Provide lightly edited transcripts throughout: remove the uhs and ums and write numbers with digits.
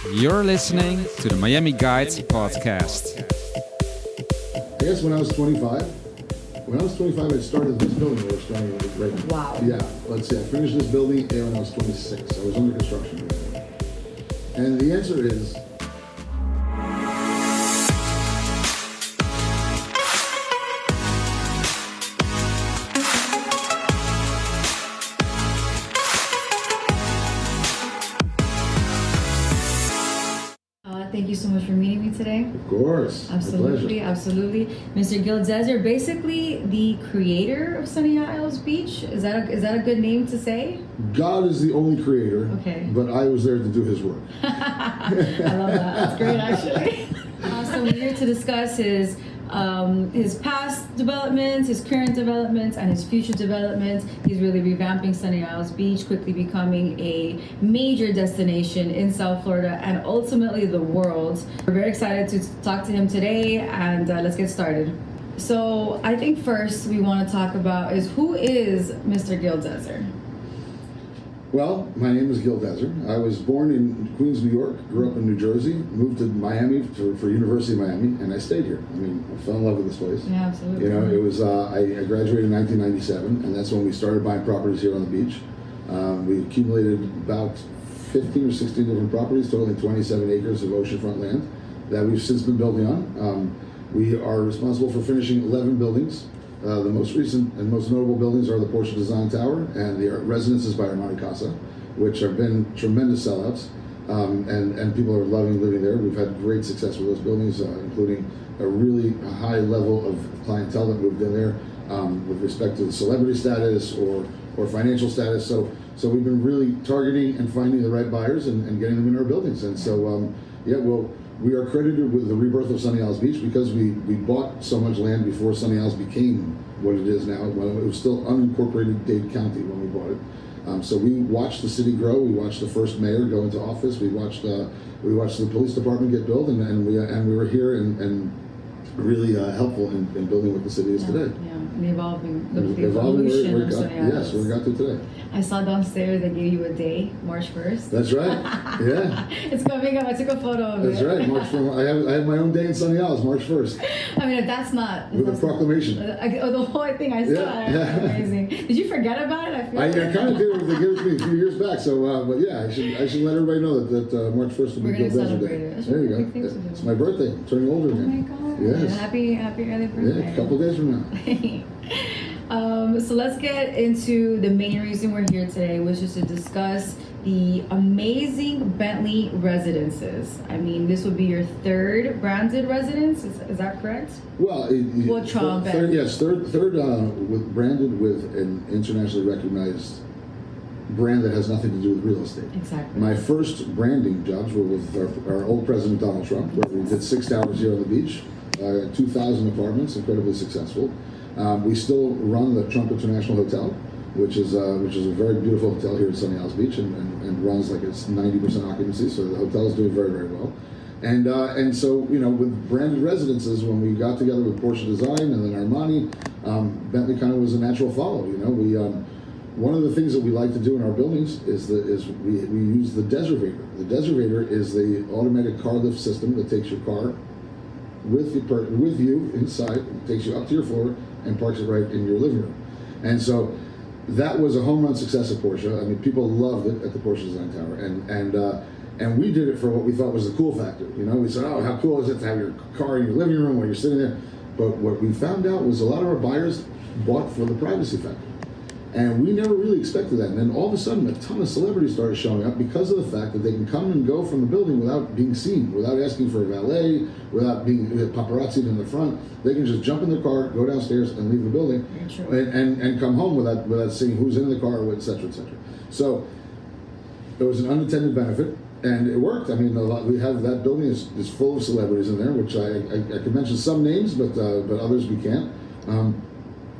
You're listening to the Miami Guides podcast. I guess when I was 25, I started this building we're starting with right now. Wow. Yeah, let's see, I finished this building when I was 26. I was under construction. And the answer is, Thank you so much for meeting me today. of course, Absolutely, absolutely. Mr. Gil Dezer, basically the creator of Sunny Isles Beach. Is that a good name to say? God is the only creator, Okay. but I was there to do his work. I love that. That's great, actually. So we're here to discuss his past developments, his current developments, and his future developments. He's really revamping Sunny Isles Beach, quickly becoming a major destination in South Florida and ultimately the world. We're very excited to talk to him today, and let's get started. So I think first we want to talk about is who is Mr. Gil Dezer? Well, my name is Gil Dezer. I was born in Queens, New York, grew up in New Jersey, moved to Miami for University of Miami, and I stayed here. I mean, I fell in love with this place. Yeah, absolutely. You know, it was, I graduated in 1997, and that's when we started buying properties here on the beach. We accumulated about 15 or 16 different properties, totaling 27 acres of oceanfront land that we've since been building on. We are responsible for finishing 11 buildings. The most recent and most notable buildings are the Porsche Design Tower and the Residences by Armani Casa, which have been tremendous sellouts, and people are loving living there. We've had great success with those buildings, including a really high level of clientele that moved in there with respect to the celebrity status or financial status. So we've been really targeting and finding the right buyers and getting them in our buildings. And so, we are credited with the rebirth of Sunny Isles Beach because we bought so much land before Sunny Isles became what it is now. Well, it was still unincorporated Dade County when we bought it. So we watched the city grow. We watched the first mayor go into office. We watched the police department get built, and we were here and really helpful in building what the city is today. Yeah, and evolving And with the evolution of Sunny Isles. Yes, we got to today. I saw downstairs they gave you a day, March 1st. That's right. Yeah. It's coming up. I took a photo of That's it. right. I have my own day in Sunny Isles, March 1st. I mean, if that's not... With a proclamation. The whole thing I saw. Yeah. That's amazing. Did you forget about it? I kind of did. They gave it to me a few years back. So, but yeah, I should let everybody know that March 1st will be Gil Dezer Day. There you go. It's my birthday. I'm turning older again. Oh my God. Yes. Happy early birthday. Yeah, a couple days from now. So let's get into the main reason we're here today, which is to discuss the amazing Bentley Residences. I mean, this would be your third branded residence. Is that correct? Well, third with branded with an internationally recognized brand that has nothing to do with real estate. Exactly. My first branding jobs were with our old president Donald Trump, where we did 6 towers here on the beach, 2,000 apartments, incredibly successful. We still run the Trump International Hotel, which is a very beautiful hotel here at Sunny Isles Beach, and runs like it's 90% occupancy. So the hotel is doing very, very well. And so with branded residences, when we got together with Porsche Design and then Armani, Bentley kind of was a natural follow. One of the things that we like to do in our buildings is we use the Dezer. The Dezer is the automatic car lift system that takes your car with you inside, takes you up to your floor, and parks it right in your living room. And so that was a home run success at Porsche. I mean, people loved it at the Porsche Design Tower, and we did it for what we thought was the cool factor. We said, oh, how cool is it to have your car in your living room while you're sitting there? But what we found out was a lot of our buyers bought for the privacy factor. And we never really expected that. And then all of a sudden, a ton of celebrities started showing up because of the fact that they can come and go from the building without being seen, without asking for a valet, without being paparazzi'd in the front. They can just jump in their car, go downstairs, and leave the building, and come home without seeing who's in the car, et cetera, et cetera. So it was an unintended benefit, and it worked. I mean, we have that building is full of celebrities in there, which I could mention some names, but others we can't.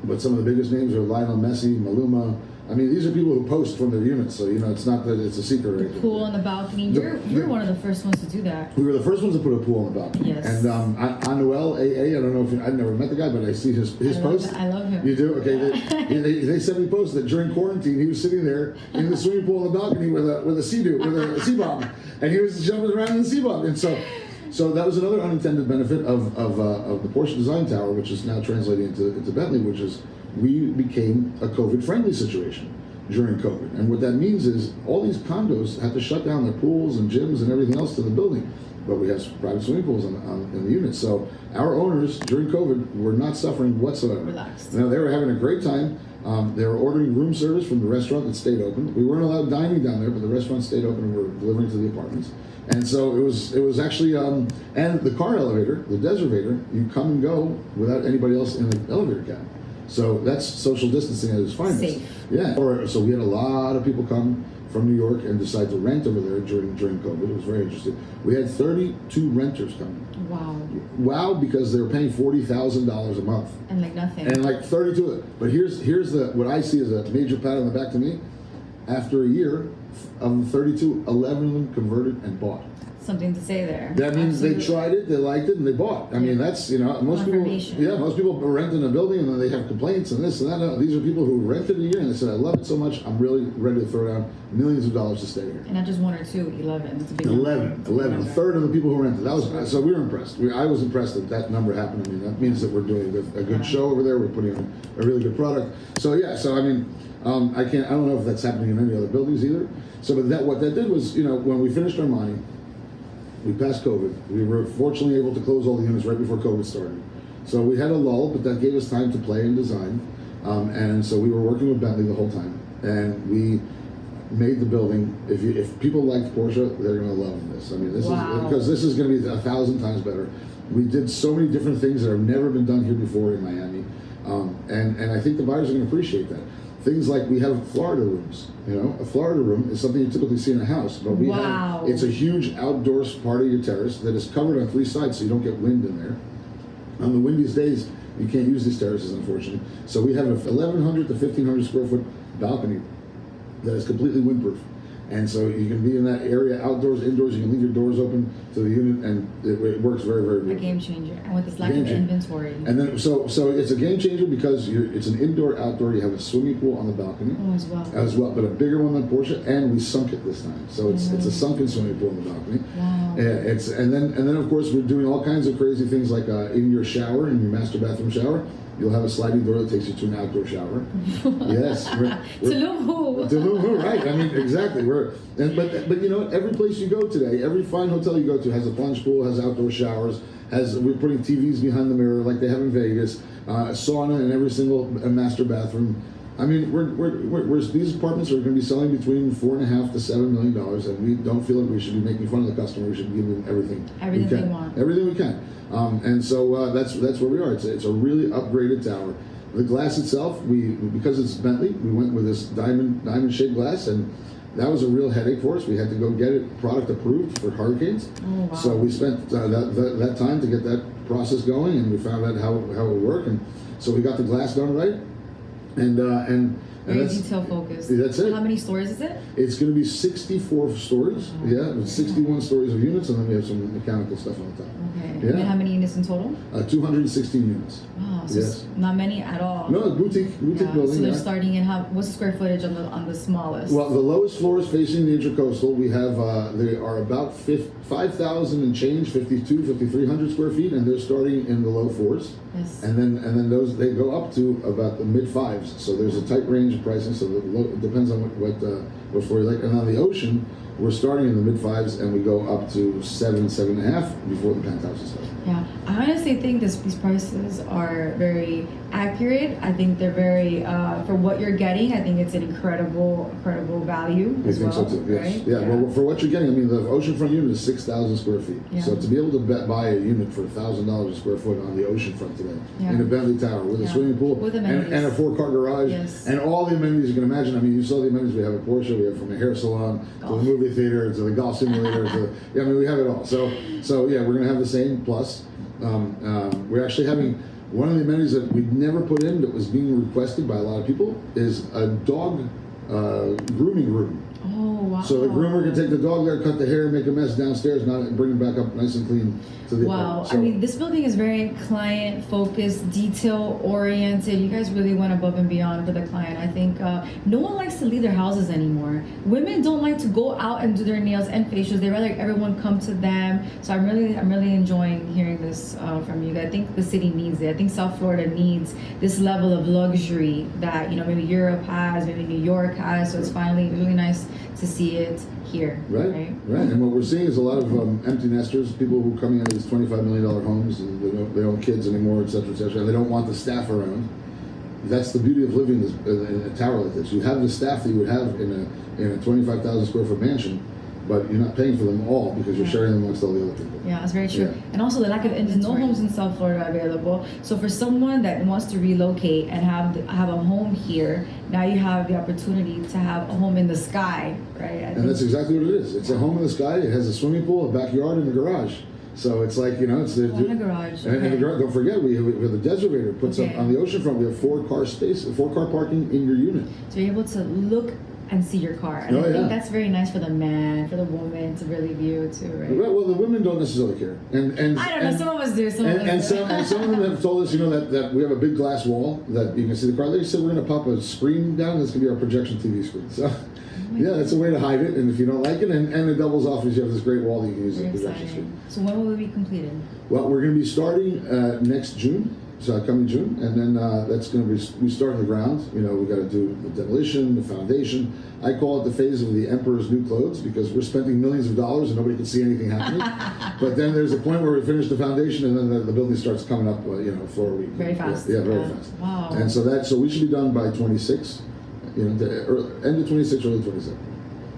But some of the biggest names are Lionel Messi, Maluma, I mean, these are people who post from their units, so it's not that it's a secret or anything. Pool on the balcony. You're one of the first ones to do that. We were the first ones to put a pool on the balcony. Yes. And Anuel AA, I don't know if I've never met the guy, but I see his post. I love him. You do? Okay. They sent me posts that during quarantine he was sitting there in the swimming pool on the balcony with a sea bomb, and he was jumping around in the sea bomb, and so that was another unintended benefit of the Porsche Design Tower, which is now translating into Bentley, which is we became a COVID-friendly situation during COVID. And what that means is all these condos had to shut down their pools and gyms and everything else to the building. But we have private swimming pools in the units. So our owners during COVID were not suffering whatsoever. Relaxed. Now, they were having a great time. They were ordering room service from the restaurant that stayed open. We weren't allowed dining down there, but the restaurant stayed open and were delivering to the apartments. And so it was actually, and the car elevator, the Dezer, you come and go without anybody else in the elevator cab. So that's social distancing at its finest. Safe. Yeah. So we had a lot of people come from New York and decide to rent over there during COVID. It was very interesting. We had 32 renters coming. Wow, because they were paying $40,000 a month. And like nothing. And like 32 of it. But here's what I see as a major pat on the back to me. After a year, of the 32, 11 of them converted and bought. Something to say there. That means Absolutely. they tried it, they liked it, and they bought. I mean, that's, most people rent in a building and then they have complaints and this and that. No, these are people who rented a year and they said, I love it so much, I'm really ready to throw down millions of dollars to stay here. And not just one or two, 11. It's a big 11. A third of the people who rented. So we were impressed. I was impressed that number happened. I mean, that means that we're doing a good show over there. We're putting on a really good product. So I mean, I don't know if that's happening in any other buildings either. So, but what that did was, when we finished Armani, we passed COVID. We were fortunately able to close all the units right before COVID started. So we had a lull, but that gave us time to play and design. And so we were working with Bentley the whole time. And we made the building, if people liked Porsche, they're going to love this. I mean, this is because this is going to be 1,000 times better. We did so many different things that have never been done here before in Miami. And I think the buyers are going to appreciate that. Things like we have Florida rooms. A Florida room is something you typically see in a house, but we have, it's a huge outdoors part of your terrace that is covered on 3 sides so you don't get wind in there. On the windiest days, you can't use these terraces, unfortunately. So we have a 1,100 to 1,500 square foot balcony that is completely windproof. And so you can be in that area, outdoors, indoors, you can leave your doors open to the unit, and it works very, very good. A game changer. And with this lack of inventory. And then, so it's a game changer because it's an indoor, outdoor, you have a swimming pool on the balcony. As well, but a bigger one than Porsche, and we sunk it this time. So it's a sunken swimming pool on the balcony. Wow. And then of course we're doing all kinds of crazy things like in your shower, in your master bathroom shower, you'll have a sliding door that takes you to an outdoor shower. Yes. Tulum, right. I mean, exactly. But you know what? Every place you go today, every fine hotel you go to has a plunge pool, has outdoor showers, we're putting TVs behind the mirror like they have in Vegas, a sauna in every single master bathroom. I mean, these apartments are going to be selling between $4.5 to $7 million, and we don't feel like we should be making fun of the customer. We should give them everything they want. Everything we can. And so that's where we are. It's a really upgraded tower. The glass itself, because it's Bentley, we went with this diamond shaped glass, and that was a real headache for us. We had to go get it product approved for hurricanes. Oh, wow. So we spent that time to get that process going, and we found out how it would work, and so we got the glass done right. And very detail focused. That's it. How many stories is it? It's going to be 64 stories. With 61 stories of units, and then we have some mechanical stuff on the top. Okay. And then how many units in total? 216 units. Wow. So it's not many at all. No, boutique building. So they're starting in what's the square footage on the smallest? Well, the lowest floor is facing the Intracoastal. We have they are about 5,000 and change, 5,300 square feet, and they're starting in the low 4s. Yes. And then those they go up to about the mid 5s. So there's a tight range of pricing. So it depends on what floor you like. And on the ocean, we're starting in the mid 5s, and we go up to 7.5 before the penthouses start. Yeah, I honestly think these prices are very accurate. I think they're very for what you're getting. I think it's an incredible value. I think so too. Yes. Right? Yeah. Well, for what you're getting, I mean, the oceanfront unit is 6,000 square feet. Yeah. So to be able to buy a unit for $1,000 a square foot on the oceanfront today in a Bentley Tower with a swimming pool with and a 4-car garage and all the amenities you can imagine. I mean, you saw the amenities we have at Porsche. We have from a hair salon to the movie theater to the golf simulator we have it all. So yeah, we're going to have the same plus. We're actually having One of the amenities that we never put in that was being requested by a lot of people is a dog grooming room. Oh, wow. So the groomer can take the dog there, cut the hair, make a mess downstairs, and bring it back up nice and clean to the Wow. apartment. So, I mean, this building is very client-focused, detail-oriented. You guys really went above and beyond for the client. I think no one likes to leave their houses anymore. Women don't like to go out and do their nails and facials. They rather everyone come to them. So I'm really enjoying hearing this from you. I think the city needs it. I think South Florida needs this level of luxury that maybe Europe has, maybe New York has. So it's finally really nice to see it here. Right. And what we're seeing is a lot of empty nesters, people who are coming out of these $25 million homes, and they don't have kids anymore, et cetera, and they don't want the staff around. That's the beauty of living in a tower like this. You have the staff that you would have in a 25,000 square foot mansion, but you're not paying for them all because you're sharing them amongst all the other people. Yeah, that's very true. Yeah. And also the lack of there's no homes in South Florida available. So for someone that wants to relocate and have a home here, now you have the opportunity to have a home in the sky, right? And that's exactly what it is. It's a home in the sky. It has a swimming pool, a backyard, and a garage. So it's like, it's the garage. And the garage, don't forget, we have the Dezer Development puts up on the oceanfront. We have 4-car parking in your unit. So you're able to look and see your car. And I think that's very nice for the man, for the woman to really view it too, right? Well, the women don't necessarily care. And I don't know, some of us do. Some of them have told us, that we have a big glass wall that you can see the car. They said we're going to pop a screen down. That's going to be our projection TV screen. So, that's a way to hide it. And if you don't like it, and it doubles off as you have this great wall that you can use as a projection screen. So when will it be completed? Well, we're going to be starting next June. So coming June, and then that's going to be, we start on the ground. We got to do the demolition, the foundation. I call it the phase of the emperor's new clothes because we're spending millions of dollars and nobody can see anything happening. But then there's a point where we finish the foundation and then the building starts coming up, floor a week. Very fast. Yeah, very fast. Wow. And so we should be done by 26, end of 26, early 27.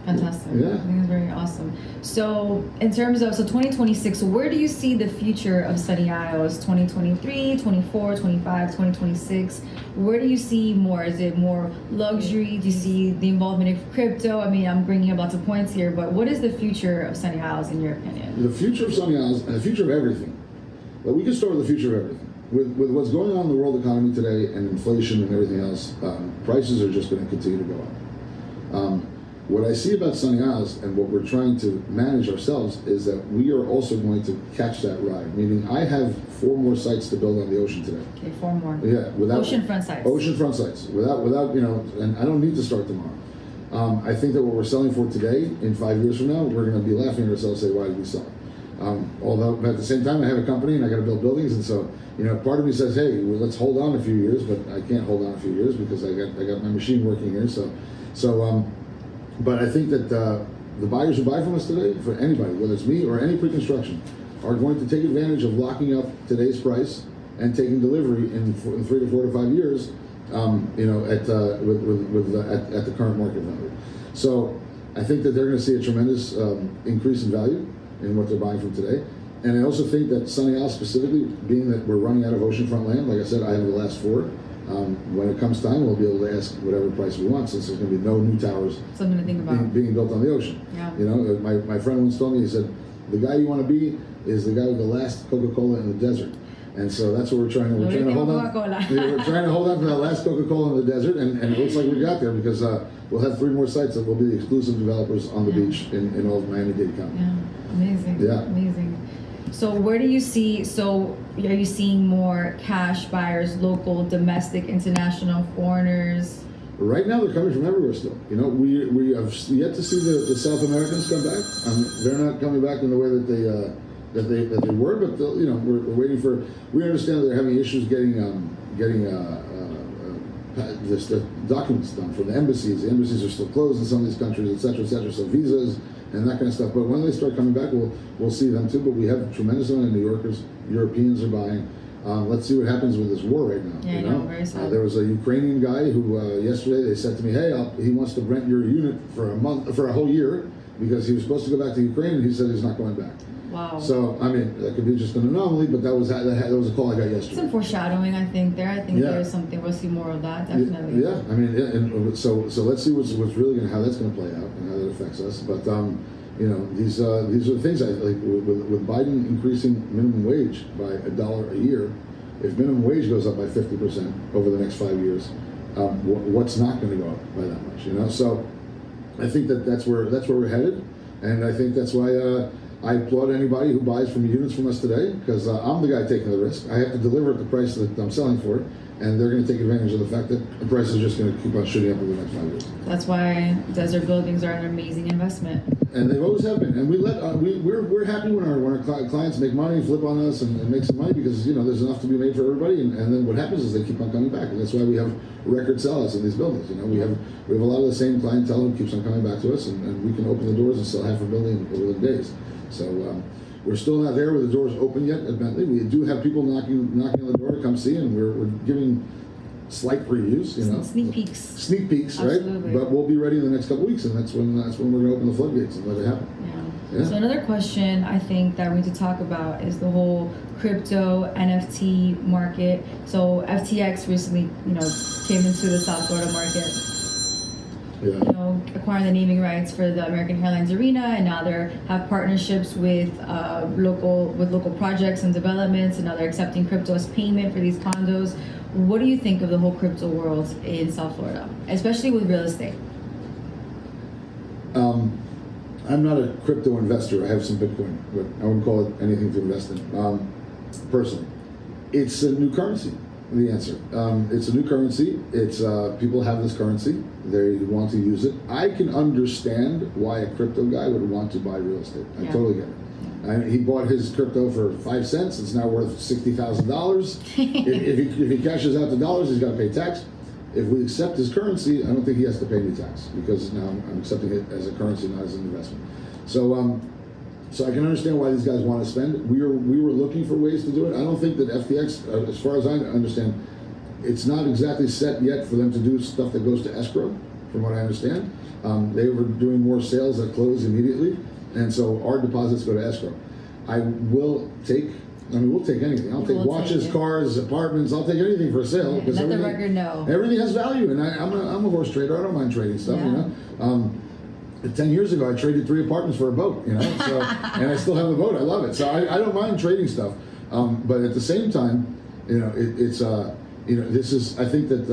Fantastic. Yeah. I think it's very awesome. So in terms of 2026, where do you see the future of Sunny Isles? 2023, 24, 25, 2026. Where do you see more? Is it more luxury? Do you see the involvement of crypto? I mean, I'm bringing up lots of points here, but what is the future of Sunny Isles in your opinion? The future of Sunny Isles and the future of everything. Well, we can start with the future of everything. With what's going on in the world economy today and inflation and everything else, prices are just going to continue to go up. What I see about Sunny Isles and what we're trying to manage ourselves is that we are also going to catch that ride. Meaning, I have 4 more sites to build on the ocean today. Okay, 4 more. Yeah, without oceanfront sites. Oceanfront sites, without and I don't need to start tomorrow. I think that what we're selling for today, in 5 years from now, we're going to be laughing at ourselves and say, why did we sell it? Although at the same time, I have a company and I got to build buildings, and so part of me says, hey, well, let's hold on a few years, but I can't hold on a few years because I got my machine working here. But I think that the buyers who buy from us today, for anybody, whether it's me or any pre-construction, are going to take advantage of locking up today's price and taking delivery in 3 to 4 to 5 years, at the current market value. So I think that they're going to see a tremendous increase in value in what they're buying from today. And I also think that Sunny Isles specifically, being that we're running out of oceanfront land, like I said, I have the last 4. When it comes time, we'll be able to ask whatever price we want, since there's going to be no new towers Something to think about. being built on the ocean. Yeah. My friend once told me, he said, the guy you want to be is the guy with the last Coca-Cola in the desert. And so that's what we're trying to hold on. We're trying to hold on to that last Coca-Cola in the desert, and it looks like we got there because we'll have 3 more sites that will be the exclusive developers on the beach in all of Miami-Dade County. Yeah, amazing. Yeah. Amazing. So where do you see, are you seeing more cash buyers, local, domestic, international, foreigners? Right now, they're coming from everywhere still. We have yet to see the South Americans come back. They're not coming back in the way that they were, but we're waiting for. We understand that they're having issues getting the documents done from the embassies. The embassies are still closed in some of these countries, et cetera, et cetera. So visas and that kind of stuff. But when they start coming back, we'll see them too. But we have a tremendous amount of New Yorkers. Europeans are buying. Let's see what happens with this war right now. Yeah, very sad. There was a Ukrainian guy who yesterday they said to me, "Hey, he wants to rent your unit for a whole year because he was supposed to go back to Ukraine and he said he's not going back." Wow. So that could be just an anomaly, but that was a call I got yesterday. Some foreshadowing, I think. There's something. We'll see more of that, definitely. Yeah, and so let's see what's really how that's going to play out and how that affects us. But these are the things I like with Biden increasing minimum wage by $1 a year. if minimum wage goes up by 50% over the next 5 years, what's not going to go up by that much? So I think that's where we're headed, and I think that's why I applaud anybody who buys units from us today, because I'm the guy taking the risk. I have to deliver at the price that I'm selling for it, and they're going to take advantage of the fact that the price is just going to keep on shooting up over the next 5 years. That's why Dezer buildings are an amazing investment. And they always have been. And we're happy when our clients make money, flip on us, and make some money, because there's enough to be made for everybody. And then what happens is they keep on coming back, and that's why we have record sellouts in these buildings. We have a lot of the same clientele who keeps on coming back to us, and we can open the doors and sell half a building within days. So we're still not there where the doors open yet at Bentley. We do have people knocking on the door to come see, and we're giving slight previews, Sneak peeks. Sneak peeks, Absolutely. right? But we'll be ready in the next couple of weeks, and that's when we're going to open the floodgates and let it happen. Yeah. So another question I think that we need to talk about is the whole crypto NFT market. So FTX recently, came into the South Florida market. Acquiring the naming rights for the American Airlines Arena, and now they have partnerships with local projects and developments, and now they're accepting crypto as payment for these condos. What do you think of the whole crypto world in South Florida, especially with real estate? I'm not a crypto investor. I have some Bitcoin, but I wouldn't call it anything to invest in. Personally, it's a new currency. The answer. It's a new currency. It's people have this currency. They want to use it. I can understand why a crypto guy would want to buy real estate. I totally get it. He bought his crypto for 5 cents. It's now worth $60,000. if he cashes out the dollars, he's got to pay tax. If we accept his currency, I don't think he has to pay any tax, because now I'm accepting it as a currency, not as an investment. So I can understand why these guys want to spend. We were looking for ways to do it. I don't think that FTX, as far as I understand, it's not exactly set yet for them to do stuff that goes to escrow, from what I understand. They were doing more sales that close immediately, and so our deposits go to escrow. We'll take anything. I'll take watches, cars, apartments. I'll take anything for a sale. Let the record know. Everything has value, and I'm a horse trader. I don't mind trading stuff, 10 years ago, I traded 3 apartments for a boat, so, and I still have the boat. I love it. So I don't mind trading stuff. But at the same time, this is, I think that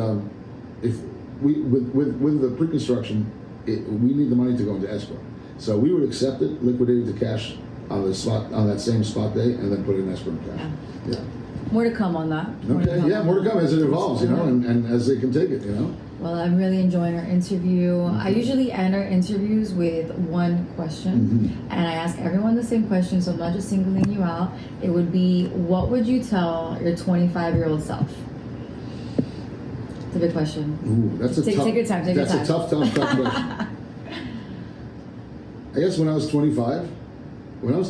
if with the pre-construction, we need the money to go into escrow. So we would accept it, liquidate it to cash on that same spot day, and then put it in escrow and cash. Yeah. More to come on that. More to come as it evolves, and as they can take it, Well, I'm really enjoying our interview. I usually end our interviews with one question, and I ask everyone the same question, so I'm not just singling you out. It would be, what would you tell your 25-year-old self? It's a big question. Ooh, that's take your time. That's a tough question. I guess when I was 25, I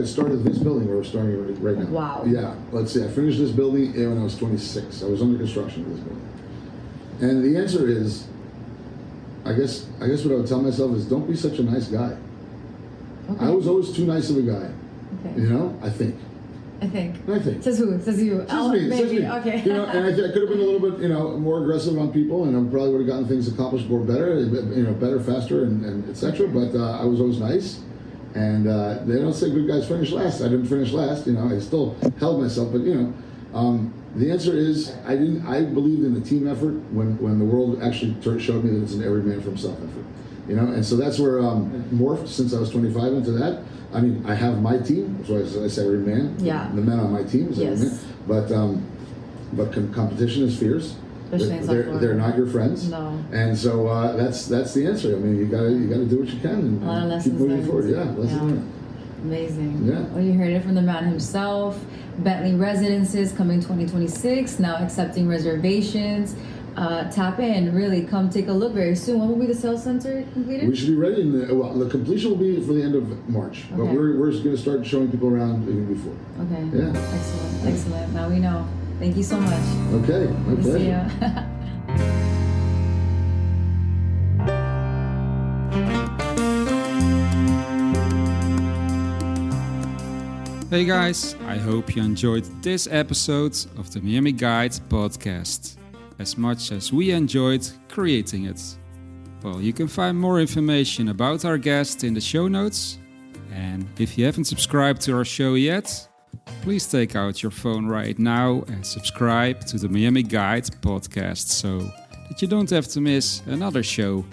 started this building where we're starting right now. Wow. Yeah, let's see. I finished this building when I was 26. I was under construction of this building. And the answer is, I guess what I would tell myself is, don't be such a nice guy. Okay. I was always too nice of a guy. Okay. I think. Says who? Says you. Says me. Okay. And I could have been a little bit, more aggressive on people, and I probably would have gotten things accomplished more better, faster, and etc. But I was always nice. And they don't say good guys finish last. I didn't finish last. I still held myself, but the answer is I believed in the team effort when the world actually showed me that it's an every man for himself effort. And so that's where morphed since I was 25 into that. I mean, I have my team, so I say every man. Yeah. The men on my team is every man. But competition is fierce. They're not your friends. No. And so that's the answer. I mean, you gotta do what you can and keep moving forward. Yeah, lessons learned. Amazing. Yeah. Well, you heard it from the man himself. Bentley Residences coming 2026. Now accepting reservations. Tap in. Really, come take a look very soon. When will be the sales center completed? We should be ready. The completion will be for the end of March. Okay. But we're going to start showing people around even before. Okay. Yeah. Excellent. Now we know. Thank you so much. Okay, my pleasure. See ya. Hey guys, I hope you enjoyed this episode of the Miami Guide podcast as much as we enjoyed creating it. Well, you can find more information about our guest in the show notes. And if you haven't subscribed to our show yet, please take out your phone right now and subscribe to the Miami Guide podcast so that you don't have to miss another show.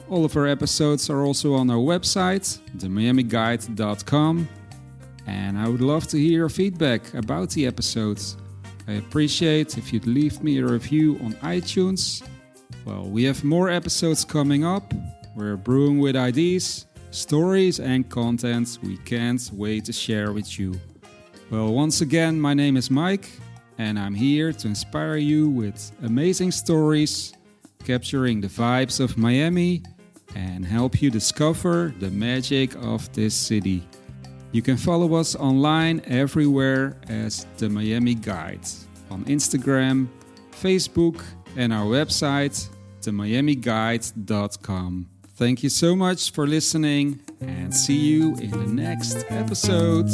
All of our episodes are also on our website, themiamiguide.com, and I would love to hear your feedback about the episodes. I appreciate if you'd leave me a review on iTunes. Well, we have more episodes coming up. We're brewing with ideas, stories and content we can't wait to share with you. Well, once again, my name is Mike, and I'm here to inspire you with amazing stories, capturing the vibes of Miami, and help you discover the magic of this city. You can follow us online everywhere as The Miami Guide, on Instagram, Facebook, and our website, themiamiguide.com. Thank you so much for listening, and see you in the next episode.